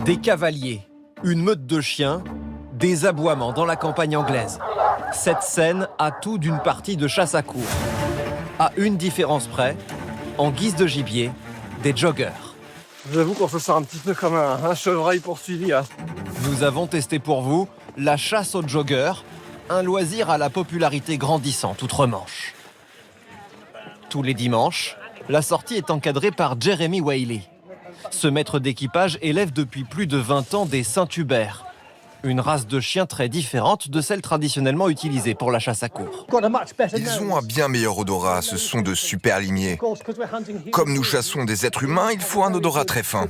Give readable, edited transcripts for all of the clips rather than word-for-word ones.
Des cavaliers, une meute de chiens, des aboiements dans la campagne anglaise. Cette scène a tout d'une partie de chasse à courre. À une différence près, en guise de gibier, des joggers. J'avoue qu'on se sent un petit peu comme un chevreuil poursuivi. Hein. Nous avons testé pour vous la chasse aux joggers, un loisir à la popularité grandissante outre-Manche. Tous les dimanches, la sortie est encadrée par Jeremy Whaley. Ce maître d'équipage élève depuis plus de 20 ans des Saint-Hubert, une race de chiens très différente de celle traditionnellement utilisée pour la chasse à courre. Ils ont un bien meilleur odorat, ce sont de super limiers. Comme nous chassons des êtres humains, il faut un odorat très fin.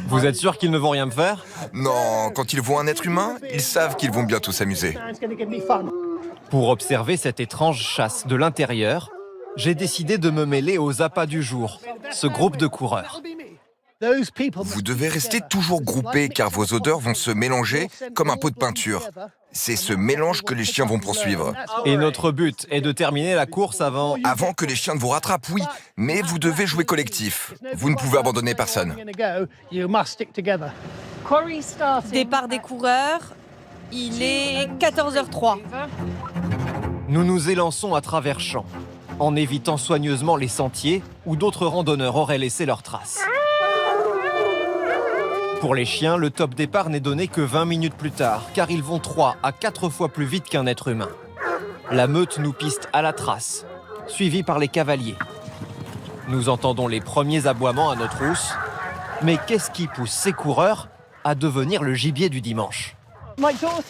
Vous êtes sûr qu'ils ne vont rien me faire? Non, quand ils voient un être humain, ils savent qu'ils vont bientôt s'amuser. Pour observer cette étrange chasse de l'intérieur, j'ai décidé de me mêler aux appâts du jour, ce groupe de coureurs. Vous devez rester toujours groupés car vos odeurs vont se mélanger comme un pot de peinture. C'est ce mélange que les chiens vont poursuivre. Et notre but est de terminer la course avant... Avant que les chiens ne vous rattrapent, oui, mais vous devez jouer collectif. Vous ne pouvez abandonner personne. Départ des coureurs, il est 14h03. Nous nous élançons à travers champs, en évitant soigneusement les sentiers où d'autres randonneurs auraient laissé leurs traces. Pour les chiens, le top départ n'est donné que 20 minutes plus tard, car ils vont 3 à 4 fois plus vite qu'un être humain. La meute nous piste à la trace, suivie par les cavaliers. Nous entendons les premiers aboiements à notre housse. Mais qu'est-ce qui pousse ces coureurs à devenir le gibier du dimanche?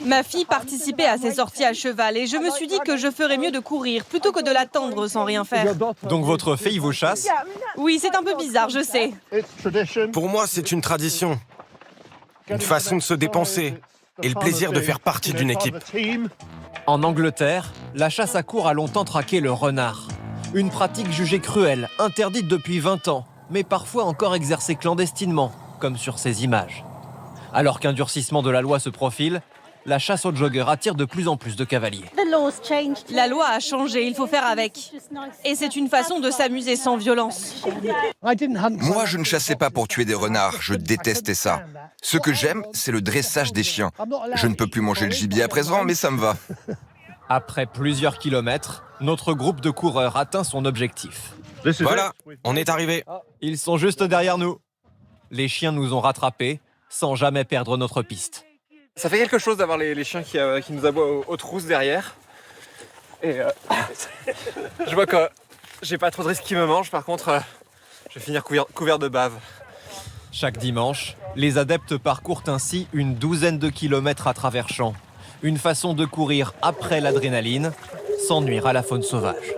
Ma fille participait à ces sorties à cheval et je me suis dit que je ferais mieux de courir plutôt que de l'attendre sans rien faire. Donc votre fille vous chasse? Oui, c'est un peu bizarre, je sais. Pour moi, c'est une tradition. Une façon de se dépenser et le plaisir de faire partie d'une équipe. En Angleterre, la chasse à courre a longtemps traqué le renard. Une pratique jugée cruelle, interdite depuis 20 ans, mais parfois encore exercée clandestinement, comme sur ces images. Alors qu'un durcissement de la loi se profile, la chasse aux joggers attire de plus en plus de cavaliers. La loi a changé, il faut faire avec. Et c'est une façon de s'amuser sans violence. Moi, je ne chassais pas pour tuer des renards, je détestais ça. Ce que j'aime, c'est le dressage des chiens. Je ne peux plus manger le gibier à présent, mais ça me va. Après plusieurs kilomètres, notre groupe de coureurs atteint son objectif. Voilà, on est arrivé. Ils sont juste derrière nous. Les chiens nous ont rattrapés sans jamais perdre notre piste. Ça fait quelque chose d'avoir les chiens qui nous aboient aux trousses derrière. Et je vois que j'ai pas trop de risques qu'ils me mangent. Par contre, je vais finir couvert de bave. Chaque dimanche, les adeptes parcourent ainsi une douzaine de kilomètres à travers champs. Une façon de courir après l'adrénaline, sans nuire à la faune sauvage.